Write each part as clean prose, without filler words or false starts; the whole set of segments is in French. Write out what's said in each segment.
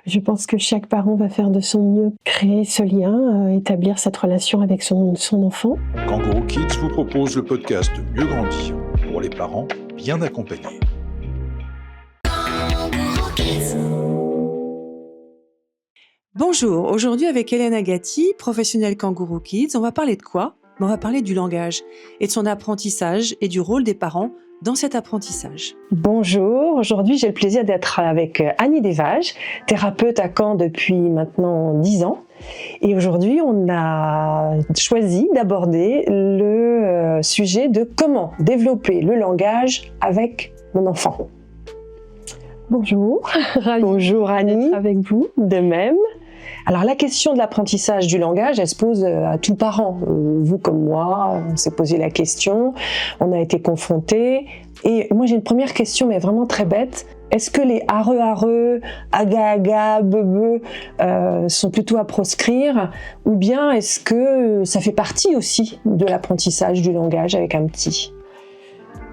Je pense que chaque parent va faire de son mieux, créer ce lien, établir cette relation avec son enfant. Kangourou Kids vous propose le podcast Mieux grandir pour les parents bien accompagnés. Bonjour, aujourd'hui avec Hélène Agati, professionnelle Kangourou Kids, on va parler de quoi ? On va parler du langage et de son apprentissage et du rôle des parents dans cet apprentissage. Bonjour, aujourd'hui j'ai le plaisir d'être avec Annie Desvages, thérapeute à Caen depuis maintenant 10 ans. Et aujourd'hui on a choisi d'aborder le sujet de comment développer le langage avec mon enfant. Bonjour, ravie Bonjour Annie, d'être avec vous. De même. Alors la question de l'apprentissage du langage, elle se pose à tout parent. Vous comme moi, on s'est posé la question, on a été confrontés. Et moi j'ai une première question, mais vraiment très bête. Est-ce que les areux, aga, bebe sont plutôt à proscrire, ou bien est-ce que ça fait partie aussi de l'apprentissage du langage avec un petit ?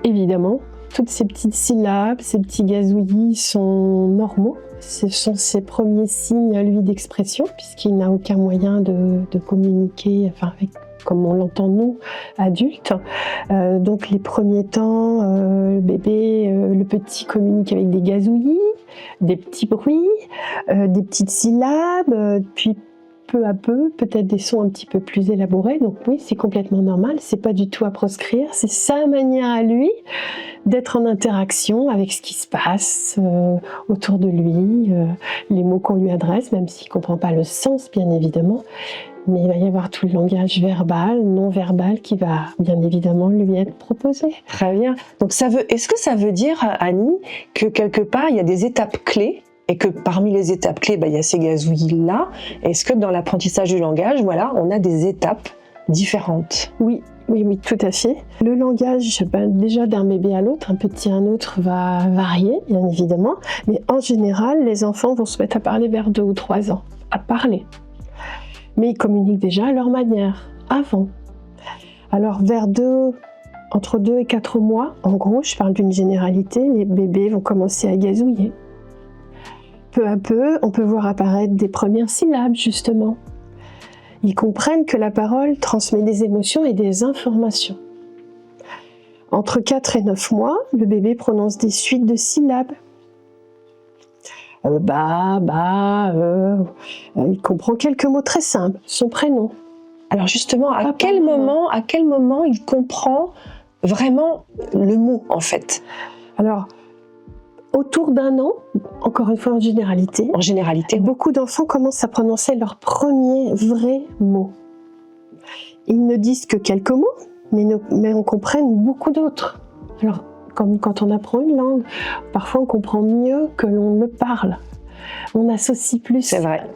Évidemment, toutes ces petites syllabes, ces petits gazouillis sont normaux. Ce sont ses premiers signes à lui d'expression, puisqu'il n'a aucun moyen de communiquer, comme on l'entend nous, adultes. Donc les premiers temps, le bébé, le petit communique avec des gazouillis, des petits bruits, des petites syllabes, puis peu à peu, peut-être des sons un petit peu plus élaborés. Donc oui, c'est complètement normal, c'est pas du tout à proscrire, c'est sa manière à lui d'être en interaction avec ce qui se passe autour de lui, les mots qu'on lui adresse, même s'il comprend pas le sens, bien évidemment. Mais il va y avoir tout le langage verbal, non verbal, qui va bien évidemment lui être proposé. Très bien. Donc est-ce que ça veut dire, Annie, que quelque part, il y a des étapes clés et que parmi les étapes clés, il y a ces gazouillis-là. Est-ce que dans l'apprentissage du langage, on a des étapes différentes ? Oui, tout à fait. Le langage, déjà d'un bébé à l'autre, un petit à un autre, va varier, bien évidemment. Mais en général, les enfants vont se mettre à parler vers 2 ou 3 ans. À parler. Mais ils communiquent déjà à leur manière, avant. Alors, entre 2 et 4 mois, en gros, je parle d'une généralité, les bébés vont commencer à gazouiller. Peu à peu, on peut voir apparaître des premières syllabes, justement. Ils comprennent que la parole transmet des émotions et des informations. Entre 4 et 9 mois, le bébé prononce des suites de syllabes. Il comprend quelques mots très simples, son prénom. Alors justement, à quel moment il comprend vraiment le mot, en fait ? Alors, autour d'1 an, encore une fois en généralité, beaucoup d'enfants commencent à prononcer leurs premiers vrais mots. Ils ne disent que quelques mots, mais on comprend beaucoup d'autres. Alors, comme quand on apprend une langue, parfois on comprend mieux que l'on le parle. On associe plus. C'est vrai.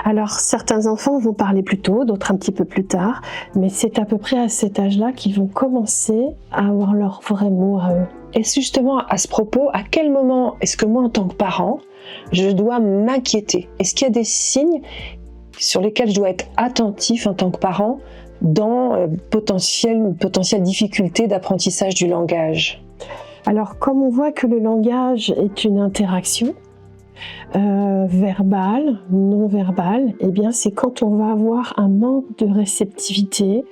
Alors, certains enfants vont parler plus tôt, d'autres un petit peu plus tard, mais c'est à peu près à cet âge-là qu'ils vont commencer à avoir leurs vrais mots à eux. Et justement, à ce propos, à quel moment est-ce que moi, en tant que parent, je dois m'inquiéter ? Est-ce qu'il y a des signes sur lesquels je dois être attentif en tant que parent dans potentielle difficulté d'apprentissage du langage ? Alors, comme on voit que le langage est une interaction, verbale, non verbale, eh bien c'est quand on va avoir un manque de réceptivité,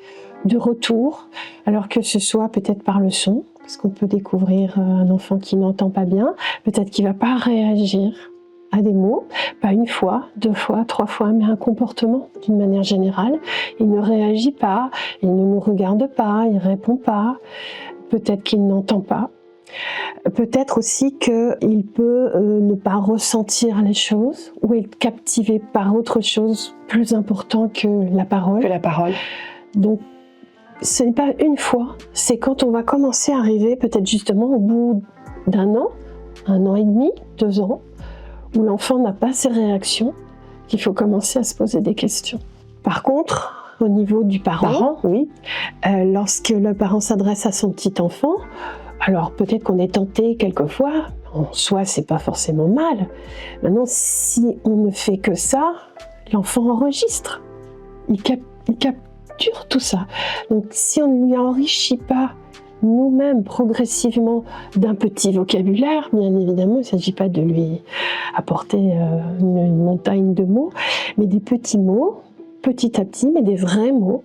de retour, alors que ce soit peut-être par le son, parce qu'on peut découvrir un enfant qui n'entend pas bien, peut-être qu'il ne va pas réagir à des mots, pas 1 fois, 2 fois, 3 fois, mais un comportement d'une manière générale. Il ne réagit pas, il ne nous regarde pas, il ne répond pas, peut-être qu'il n'entend pas. Peut-être aussi qu'il peut ne pas ressentir les choses ou être captivé par autre chose plus important que la parole. Donc, ce n'est pas 1 fois, c'est quand on va commencer à arriver peut-être justement au bout d'1 an, 1 an et demi, 2 ans, où l'enfant n'a pas ses réactions, qu'il faut commencer à se poser des questions. Par contre, au niveau du parent, lorsque le parent s'adresse à son petit enfant, alors peut-être qu'on est tenté quelquefois, en soi c'est pas forcément mal. Maintenant, si on ne fait que ça, l'enfant enregistre, il capture tout ça. Donc si on ne lui enrichit pas nous-mêmes progressivement d'un petit vocabulaire. Bien évidemment, il ne s'agit pas de lui apporter une montagne de mots, mais des petits mots, petit à petit, mais des vrais mots.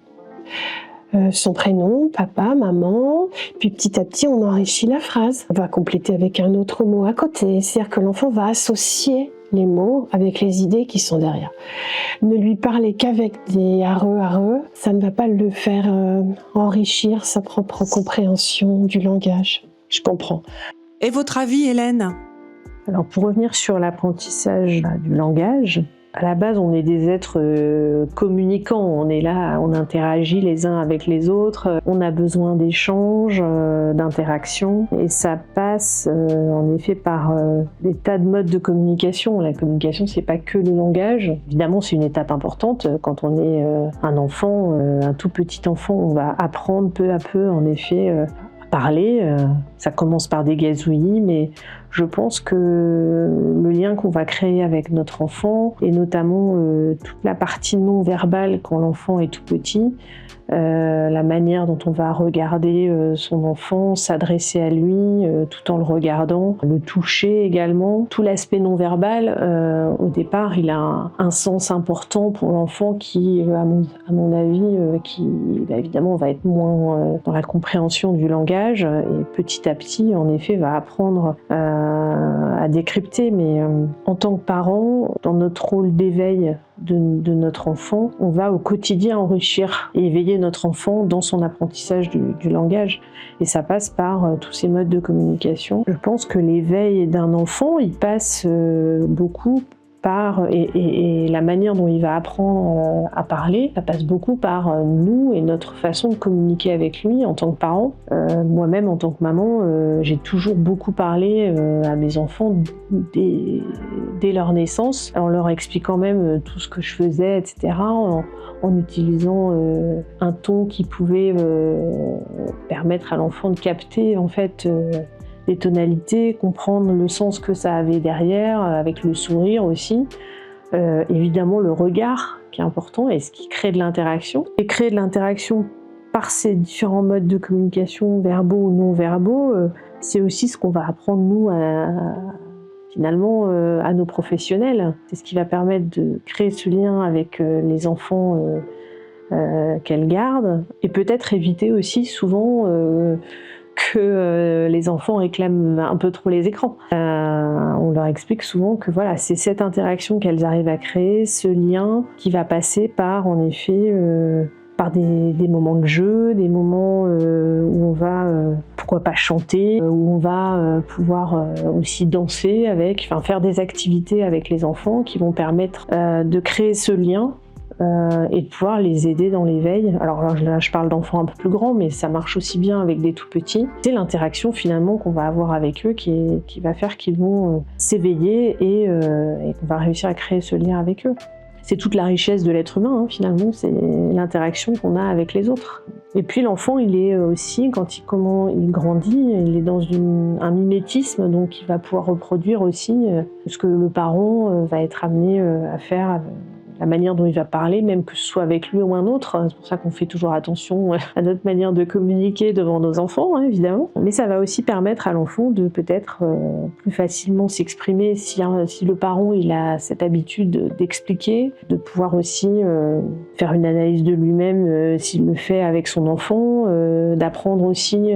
Son prénom, papa, maman, puis petit à petit on enrichit la phrase. On va compléter avec un autre mot à côté, c'est-à-dire que l'enfant va associer les mots avec les idées qui sont derrière. Ne lui parler qu'avec des areux, ça ne va pas le faire enrichir sa propre compréhension du langage. Je comprends. Et votre avis, Hélène ? Alors pour revenir sur l'apprentissage du langage, à la base, on est des êtres communicants. On est là, on interagit les uns avec les autres. On a besoin d'échanges, d'interactions. Et ça passe en effet par des tas de modes de communication. La communication, c'est pas que le langage. Évidemment, c'est une étape importante. Quand on est un enfant, un tout petit enfant, on va apprendre peu à peu, en effet, à parler. Ça commence par des gazouillis, mais je pense que le lien qu'on va créer avec notre enfant, et notamment toute la partie non verbale quand l'enfant est tout petit, la manière dont on va regarder son enfant, s'adresser à lui tout en le regardant, le toucher également. Tout l'aspect non verbal, au départ, il a un sens important pour l'enfant qui, à mon avis, qui évidemment va être moins dans la compréhension du langage et petit à petit, en effet, va apprendre à décrypter. Mais en tant que parent, dans notre rôle d'éveil de notre enfant, on va au quotidien enrichir et éveiller notre enfant dans son apprentissage du langage. Et ça passe par tous ces modes de communication. Je pense que l'éveil d'un enfant, il passe beaucoup par, et la manière dont il va apprendre à parler, ça passe beaucoup par nous et notre façon de communiquer avec lui en tant que parent. Moi-même, en tant que maman, j'ai toujours beaucoup parlé à mes enfants dès leur naissance, en leur expliquant même tout ce que je faisais, etc., en utilisant un ton qui pouvait permettre à l'enfant de capter, en fait, les tonalités, comprendre le sens que ça avait derrière, avec le sourire aussi. Évidemment, le regard qui est important et ce qui crée de l'interaction. Et créer de l'interaction par ces différents modes de communication, verbaux ou non verbaux, c'est aussi ce qu'on va apprendre, nous, finalement, à nos professionnels. C'est ce qui va permettre de créer ce lien avec les enfants qu'elles gardent, et peut-être éviter aussi souvent que les enfants réclament un peu trop les écrans. On leur explique souvent que voilà, c'est cette interaction qu'elles arrivent à créer, ce lien qui va passer par, en effet, par des moments de jeu, des moments où on va, pourquoi pas chanter, où on va pouvoir aussi danser avec, enfin faire des activités avec les enfants qui vont permettre de créer ce lien et de pouvoir les aider dans l'éveil. Alors là, je parle d'enfants un peu plus grands, mais ça marche aussi bien avec des tout petits. C'est l'interaction finalement qu'on va avoir avec eux qui va faire qu'ils vont s'éveiller et qu'on va réussir à créer ce lien avec eux. C'est toute la richesse de l'être humain, finalement, c'est l'interaction qu'on a avec les autres. Et puis l'enfant, il est aussi, quand il grandit, il est dans un mimétisme, donc il va pouvoir reproduire aussi ce que le parent va être amené à faire, la manière dont il va parler, même que ce soit avec lui ou un autre. C'est pour ça qu'on fait toujours attention à notre manière de communiquer devant nos enfants, évidemment. Mais ça va aussi permettre à l'enfant de peut-être plus facilement s'exprimer si le parent il a cette habitude d'expliquer, de pouvoir aussi faire une analyse de lui-même s'il le fait avec son enfant, d'apprendre aussi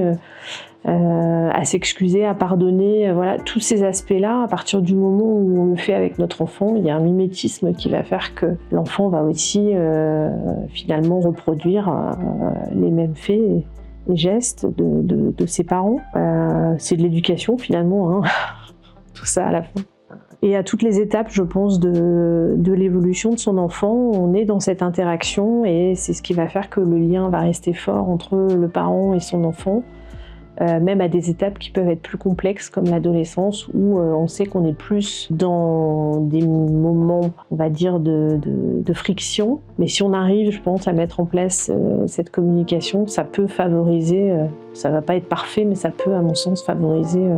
à s'excuser, à pardonner, voilà, tous ces aspects-là, à partir du moment où on le fait avec notre enfant, il y a un mimétisme qui va faire que l'enfant va aussi finalement reproduire les mêmes faits et gestes de ses parents. C'est de l'éducation finalement, tout ça à la fin. Et à toutes les étapes, je pense, de l'évolution de son enfant, on est dans cette interaction et c'est ce qui va faire que le lien va rester fort entre le parent et son enfant. Même à des étapes qui peuvent être plus complexes comme l'adolescence où on sait qu'on est plus dans des moments, on va dire, de friction. Mais si on arrive, je pense, à mettre en place cette communication, ça peut favoriser, ça va pas être parfait, mais ça peut, à mon sens, favoriser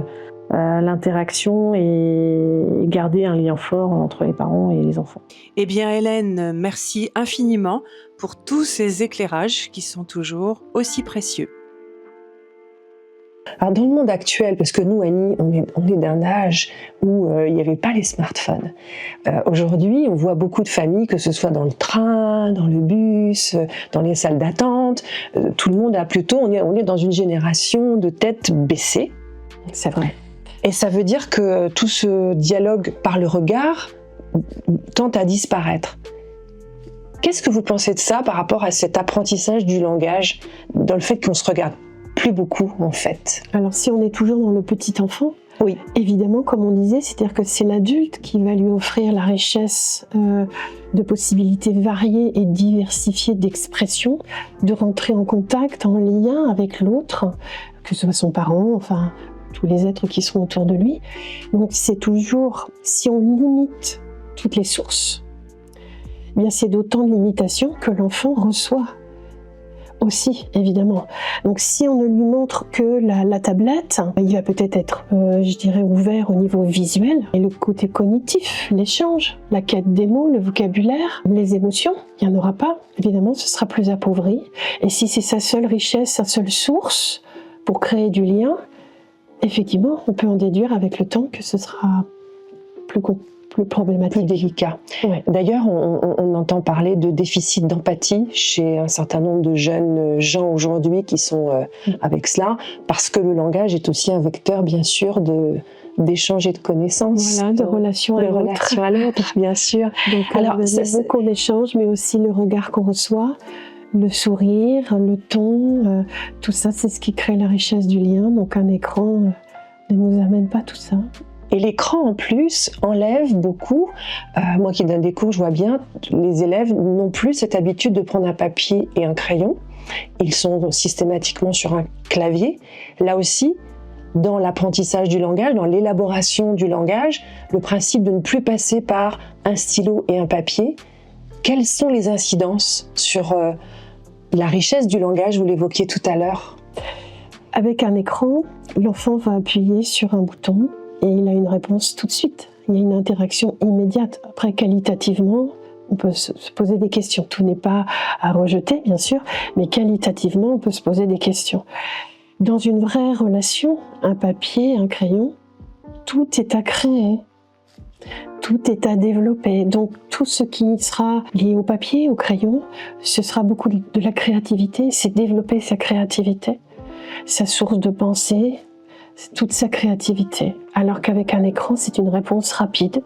l'interaction et garder un lien fort entre les parents et les enfants. Eh bien Hélène, merci infiniment pour tous ces éclairages qui sont toujours aussi précieux. Alors dans le monde actuel, parce que nous, Annie, on est d'un âge où il n'y avait pas les smartphones. Aujourd'hui, on voit beaucoup de familles, que ce soit dans le train, dans le bus, dans les salles d'attente. Tout le monde a plutôt, on est dans une génération de tête baissée. C'est vrai. Et ça veut dire que tout ce dialogue par le regard tend à disparaître. Qu'est-ce que vous pensez de ça par rapport à cet apprentissage du langage, dans le fait qu'on se regarde plus beaucoup en fait? Alors si on est toujours dans le petit enfant, Oui. évidemment, comme on disait, c'est-à-dire que c'est l'adulte qui va lui offrir la richesse de possibilités variées et diversifiées d'expression, de rentrer en contact, en lien avec l'autre, que ce soit son parent, enfin tous les êtres qui sont autour de lui. Donc c'est toujours, si on limite toutes les sources, eh bien c'est d'autant de limitations que l'enfant reçoit aussi, évidemment. Donc si on ne lui montre que la tablette, il va peut-être être, je dirais, ouvert au niveau visuel, et le côté cognitif, l'échange, la quête des mots, le vocabulaire, les émotions, il n'y en aura pas. Évidemment, ce sera plus appauvri. Et si c'est sa seule richesse, sa seule source pour créer du lien, effectivement, on peut en déduire avec le temps que ce sera plus problématique. Plus délicat. Ouais. D'ailleurs, on entend parler de déficit d'empathie chez un certain nombre de jeunes gens aujourd'hui qui sont avec cela, parce que le langage est aussi un vecteur, bien sûr, d'échange et de connaissances. Voilà, de relation à l'autre, bien sûr. Donc, Alors, les mots qu'on échange, mais aussi le regard qu'on reçoit, le sourire, le ton, tout ça, c'est ce qui crée la richesse du lien. Donc, un écran ne nous amène pas tout ça. Et l'écran, en plus, enlève beaucoup. Moi qui donne des cours, je vois bien, les élèves n'ont plus cette habitude de prendre un papier et un crayon. Ils sont systématiquement sur un clavier. Là aussi, dans l'apprentissage du langage, dans l'élaboration du langage, le principe de ne plus passer par un stylo et un papier, quelles sont les incidences sur la richesse du langage? Vous l'évoquiez tout à l'heure. Avec un écran, l'enfant va appuyer sur un bouton et il a une réponse tout de suite. Il y a une interaction immédiate. Après, qualitativement, on peut se poser des questions. Tout n'est pas à rejeter, bien sûr, mais qualitativement, on peut se poser des questions. Dans une vraie relation, un papier, un crayon, tout est à créer. Tout est à développer. Donc, tout ce qui sera lié au papier, au crayon, ce sera beaucoup de la créativité. C'est développer sa créativité, sa source de pensée, toute sa créativité. Alors qu'avec un écran, c'est une réponse rapide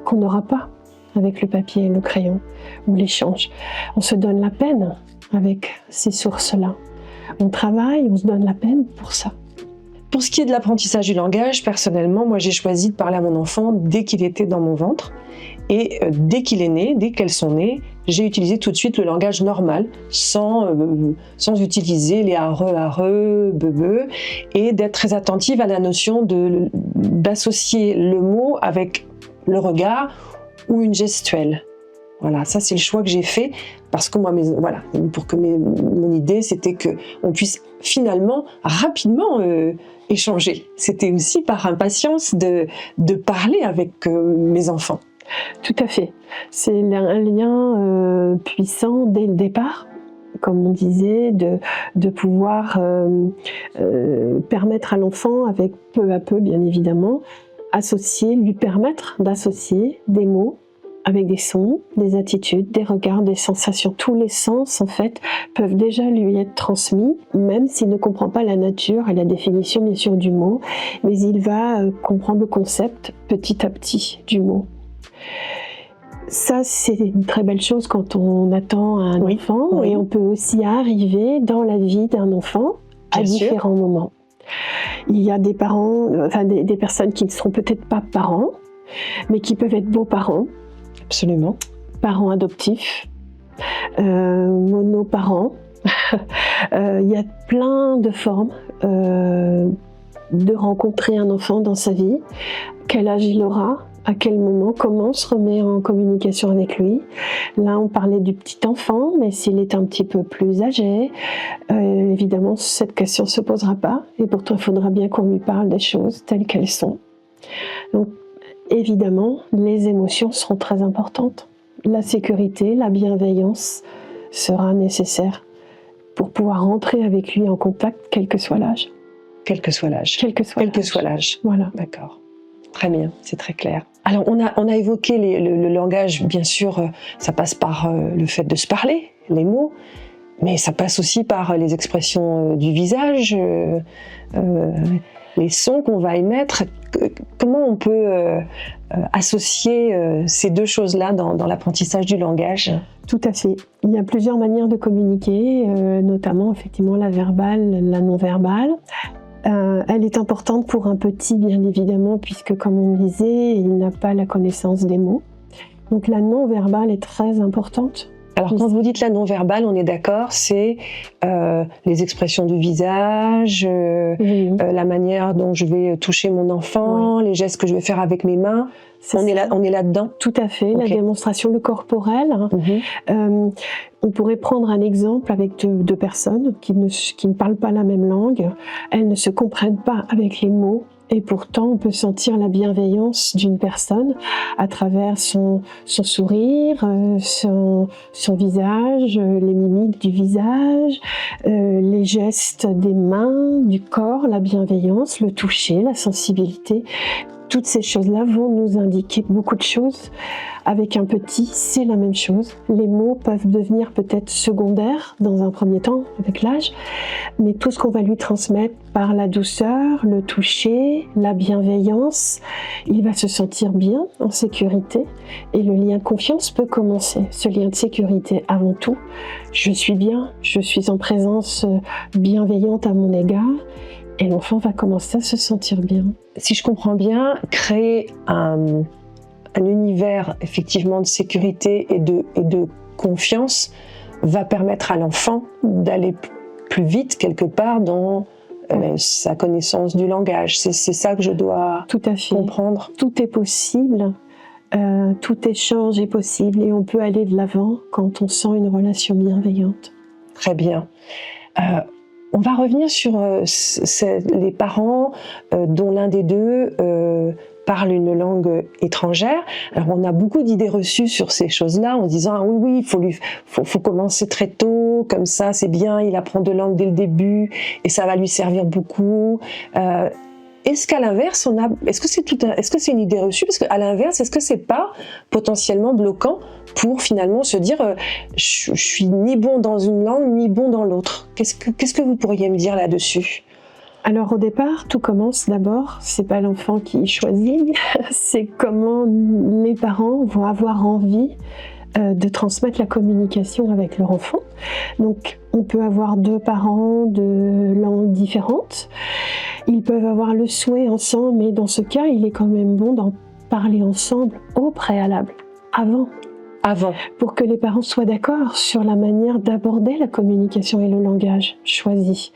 qu'on n'aura pas avec le papier et le crayon ou l'échange. On se donne la peine avec ces sources-là. On travaille, on se donne la peine pour ça. Pour ce qui est de l'apprentissage du langage, personnellement, moi j'ai choisi de parler à mon enfant dès qu'il était dans mon ventre. Et dès qu'il est né, dès qu'elles sont nées, j'ai utilisé tout de suite le langage normal, sans utiliser les areux, bebe, et d'être très attentive à la notion d'associer le mot avec le regard ou une gestuelle. Voilà, ça c'est le choix que j'ai fait, parce que moi, mon idée c'était qu'on puisse finalement rapidement échanger. C'était aussi par impatience de parler avec mes enfants. Tout à fait. C'est un lien puissant dès le départ, comme on disait, de pouvoir permettre à l'enfant, avec peu à peu bien évidemment, lui permettre d'associer des mots avec des sons, des attitudes, des regards, des sensations. Tous les sens, en fait, peuvent déjà lui être transmis, même s'il ne comprend pas la nature et la définition, bien sûr, du mot, mais il va comprendre le concept petit à petit du mot. Ça, c'est une très belle chose quand on attend un enfant, et on peut aussi arriver dans la vie d'un enfant à différents moments. Il y a des parents, des personnes qui ne seront peut-être pas parents, mais qui peuvent être beaux-parents. Absolument. Parents adoptifs, monoparents. Il y a plein de formes de rencontrer un enfant dans sa vie. Quel âge il aura, à quel moment, comment on se remet en communication avec lui. Là, on parlait du petit enfant, mais s'il est un petit peu plus âgé, évidemment, cette question ne se posera pas. Et pourtant, il faudra bien qu'on lui parle des choses telles qu'elles sont. Donc, évidemment, les émotions seront très importantes. La sécurité, la bienveillance sera nécessaire pour pouvoir rentrer avec lui en contact, quel que soit l'âge. Quel que soit l'âge. Quel que soit l'âge. Voilà. D'accord. Très bien, c'est très clair. Alors, on a évoqué le langage, bien sûr, ça passe par le fait de se parler, les mots, mais ça passe aussi par les expressions du visage, les sons qu'on va émettre. Comment on peut associer ces deux choses-là dans l'apprentissage du langage ? Tout à fait. Il y a plusieurs manières de communiquer, notamment effectivement la verbale, la non-verbale. Elle est importante pour un petit, bien évidemment, puisque comme on le disait, il n'a pas la connaissance des mots. Donc la non-verbale est très importante. Alors quand vous dites la non-verbale, on est d'accord, c'est les expressions du visage, la manière dont je vais toucher mon enfant, les gestes que je vais faire avec mes mains. On est là-dedans. Tout à fait, la démonstration, le corporel. On pourrait prendre un exemple avec deux personnes qui ne parlent pas la même langue. Elles ne se comprennent pas avec les mots. Et pourtant, on peut sentir la bienveillance d'une personne à travers son sourire, son visage, les mimiques du visage, les gestes des mains, du corps, la bienveillance, le toucher, la sensibilité. Toutes ces choses-là vont nous indiquer beaucoup de choses. Avec un petit, c'est la même chose. Les mots peuvent devenir peut-être secondaires dans un premier temps, avec l'âge, mais tout ce qu'on va lui transmettre par la douceur, le toucher, la bienveillance, il va se sentir bien, en sécurité, et le lien de confiance peut commencer. Ce lien de sécurité avant tout, je suis bien, je suis en présence bienveillante à mon égard, et l'enfant va commencer à se sentir bien. Si je comprends bien, créer un univers effectivement de sécurité et de confiance va permettre à l'enfant d'aller plus vite quelque part dans sa connaissance du langage. C'est ça que je dois comprendre. Tout est possible, tout échange est possible et on peut aller de l'avant quand on sent une relation bienveillante. Très bien. On va revenir sur les parents dont l'un des deux parle une langue étrangère. Alors on a beaucoup d'idées reçues sur ces choses-là en disant ah oui il faut commencer très tôt, comme ça c'est bien, il apprend deux langues dès le début et ça va lui servir beaucoup. Est-ce qu'à l'inverse est-ce que c'est une idée reçue, parce qu'à l'inverse est-ce que c'est pas potentiellement bloquant pour finalement se dire je suis ni bon dans une langue ni bon dans l'autre? Qu'est-ce que vous pourriez me dire là-dessus? Alors au départ, tout commence d'abord, c'est pas l'enfant qui choisit, c'est comment les parents vont avoir envie de transmettre la communication avec leur enfant. Donc on peut avoir deux parents de langues différentes, ils peuvent avoir le souhait ensemble, mais dans ce cas, il est quand même bon d'en parler ensemble au préalable, avant, pour que les parents soient d'accord sur la manière d'aborder la communication et le langage choisi.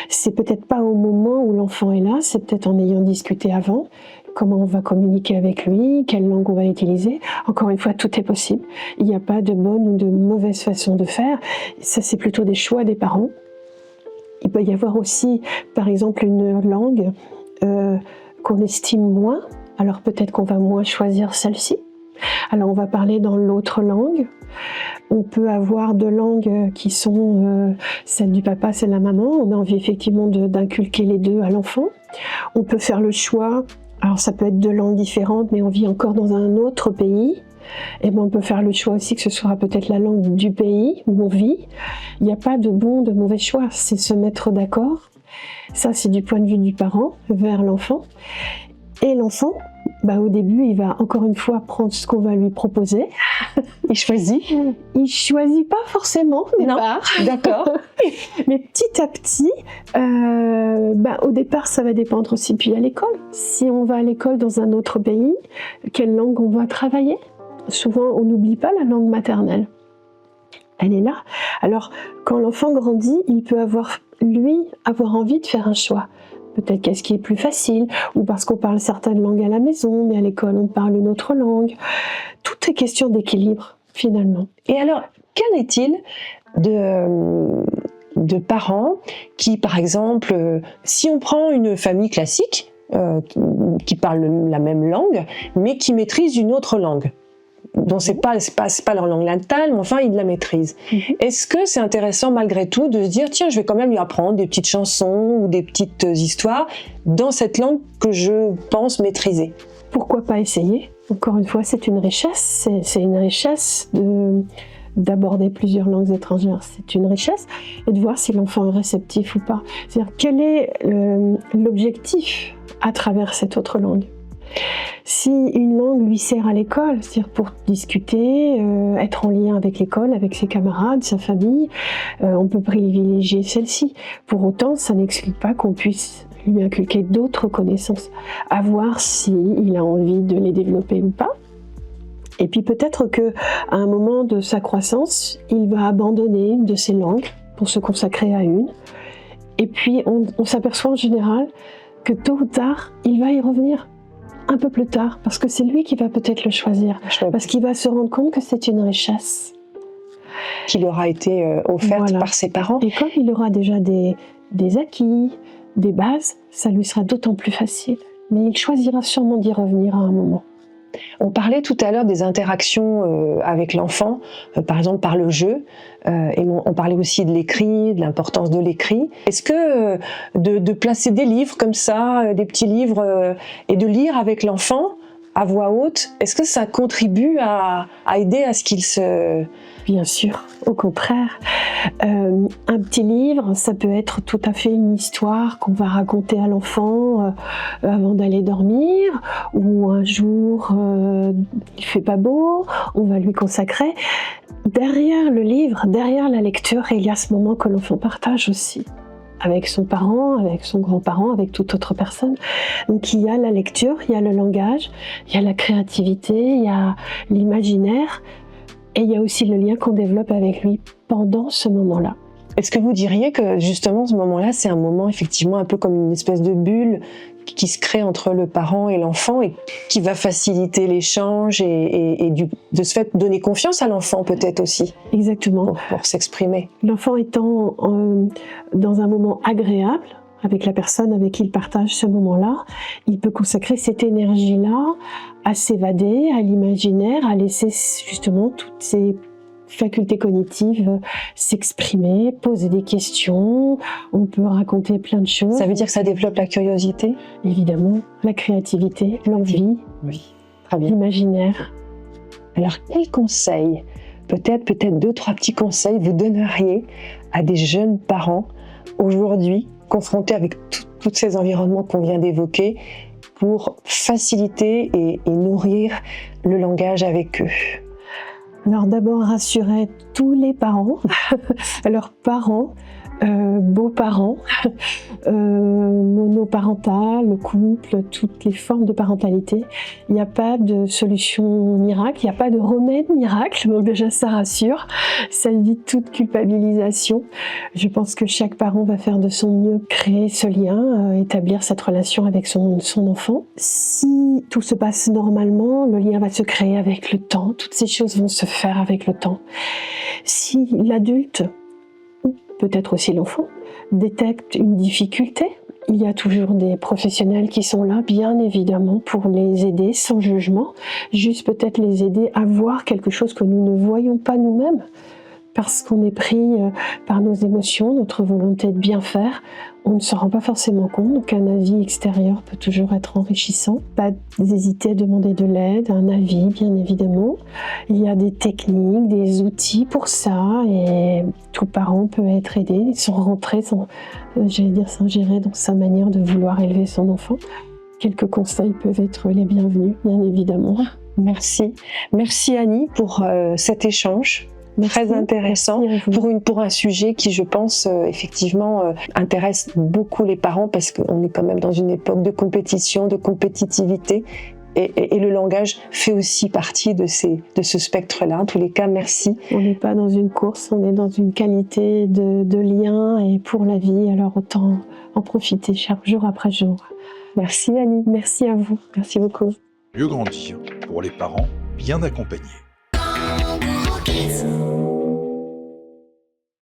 C'est peut-être pas au moment où l'enfant est là, c'est peut-être en ayant discuté avant, comment on va communiquer avec lui, quelle langue on va utiliser. Encore une fois, tout est possible. Il n'y a pas de bonne ou de mauvaise façon de faire. Ça, c'est plutôt des choix des parents. Il peut y avoir aussi, par exemple, une langue qu'on estime moins. Alors peut-être qu'on va moins choisir celle-ci. Alors on va parler dans l'autre langue. On peut avoir deux langues qui sont celle du papa, celle de la maman. On a envie effectivement d'inculquer les deux à l'enfant. On peut faire le choix, alors ça peut être deux langues différentes, mais on vit encore dans un autre pays. Et bien on peut faire le choix aussi que ce sera peut-être la langue du pays où on vit. Il n'y a pas de bon, de mauvais choix, c'est se mettre d'accord. Ça c'est du point de vue du parent vers l'enfant. Et l'enfant, au début, il va encore une fois prendre ce qu'on va lui proposer. Il choisit. Il choisit pas forcément au départ. D'accord. Mais petit à petit, au départ, ça va dépendre aussi. Puis à l'école, si on va à l'école dans un autre pays, quelle langue on va travailler? Souvent, on n'oublie pas la langue maternelle. Elle est là. Alors, quand l'enfant grandit, il peut avoir envie de faire un choix. Peut-être qu'est-ce qui est plus facile, ou parce qu'on parle certaines langues à la maison, mais à l'école on parle une autre langue. Tout est question d'équilibre, finalement. Et alors, qu'en est-il de parents qui, par exemple, si on prend une famille classique, qui parle la même langue, mais qui maîtrise une autre langue, dont c'est pas leur langue natale, mais enfin ils la maîtrisent. Est-ce que c'est intéressant malgré tout de se dire tiens, je vais quand même lui apprendre des petites chansons ou des petites histoires dans cette langue que je pense maîtriser? Pourquoi pas essayer? Encore une fois, c'est une richesse. C'est une richesse d'aborder plusieurs langues étrangères. C'est une richesse. Et de voir si l'enfant est réceptif ou pas. C'est-à-dire, quel est l'objectif à travers cette autre langue? Si une langue lui sert à l'école, c'est-à-dire pour discuter, être en lien avec l'école, avec ses camarades, sa famille, on peut privilégier celle-ci. Pour autant, ça n'exclut pas qu'on puisse lui inculquer d'autres connaissances, à voir s'il a envie de les développer ou pas. Et puis peut-être qu'à un moment de sa croissance, il va abandonner une de ses langues pour se consacrer à une. Et puis on s'aperçoit en général que tôt ou tard, il va y revenir. Un peu plus tard, parce que c'est lui qui va peut-être le choisir, parce qu'il va se rendre compte que c'est une richesse. Qui lui aura été offerte par ses parents. Et comme il aura déjà des acquis, des bases, ça lui sera d'autant plus facile. Mais il choisira sûrement d'y revenir à un moment. On parlait tout à l'heure des interactions avec l'enfant, par exemple par le jeu, et on parlait aussi de l'écrit, de l'importance de l'écrit. Est-ce que de placer des livres comme ça, des petits livres, et de lire avec l'enfant à voix haute, est-ce que ça contribue à aider à ce qu'il se... Bien sûr, au contraire. Un petit livre, ça peut être tout à fait une histoire qu'on va raconter à l'enfant avant d'aller dormir, ou un jour il fait pas beau, on va lui consacrer. Derrière le livre, derrière la lecture, il y a ce moment que l'enfant partage aussi, avec son parent, avec son grand-parent, avec toute autre personne. Donc il y a la lecture, il y a le langage, il y a la créativité, il y a l'imaginaire, et il y a aussi le lien qu'on développe avec lui pendant ce moment-là. Est-ce que vous diriez que justement ce moment-là, c'est un moment effectivement un peu comme une espèce de bulle qui se crée entre le parent et l'enfant et qui va faciliter l'échange et de ce fait donner confiance à l'enfant peut-être aussi? Exactement. Pour s'exprimer. L'enfant étant dans un moment agréable avec la personne avec qui il partage ce moment-là, il peut consacrer cette énergie-là à s'évader, à l'imaginaire, à laisser justement toutes ses facultés cognitives s'exprimer, poser des questions, on peut raconter plein de choses. Ça veut dire que ça développe la curiosité? Évidemment, la créativité, l'envie, oui. Très bien. l'imaginaire. Alors, quels conseils, peut-être 2-3 petits conseils vous donneriez à des jeunes parents aujourd'hui confrontés avec tous ces environnements qu'on vient d'évoquer pour faciliter et nourrir le langage avec eux? Alors d'abord rassurer tous les parents, leurs parents, beaux-parents, monoparental, le couple, toutes les formes de parentalité. Il n'y a pas de solution miracle, il n'y a pas de remède miracle, donc déjà ça rassure, ça évite toute culpabilisation. Je pense que chaque parent va faire de son mieux, créer ce lien, établir cette relation avec son enfant. Si tout se passe normalement, le lien va se créer avec le temps, toutes ces choses vont se faire avec le temps. Si l'adulte, peut-être aussi l'enfant, détecte une difficulté, il y a toujours des professionnels qui sont là, bien évidemment, pour les aider sans jugement, juste peut-être les aider à voir quelque chose que nous ne voyons pas nous-mêmes, parce qu'on est pris par nos émotions, notre volonté de bien faire, on ne se rend pas forcément compte, donc un avis extérieur peut toujours être enrichissant. Pas hésiter à demander de l'aide, un avis bien évidemment. Il y a des techniques, des outils pour ça, et tout parent peut être aidé, sans rentrer, s'ingérer dans sa manière de vouloir élever son enfant. Quelques conseils peuvent être les bienvenus, bien évidemment. Merci. Merci Annie pour cet échange. Très intéressant pour un sujet qui, je pense, effectivement intéresse beaucoup les parents parce qu'on est quand même dans une époque de compétition, de compétitivité et le langage fait aussi partie de ce spectre-là. En tous les cas, merci. On n'est pas dans une course, on est dans une qualité de lien et pour la vie, alors autant en profiter jour après jour. Merci Annie. Merci à vous. Merci beaucoup. Mieux grandir pour les parents bien accompagnés.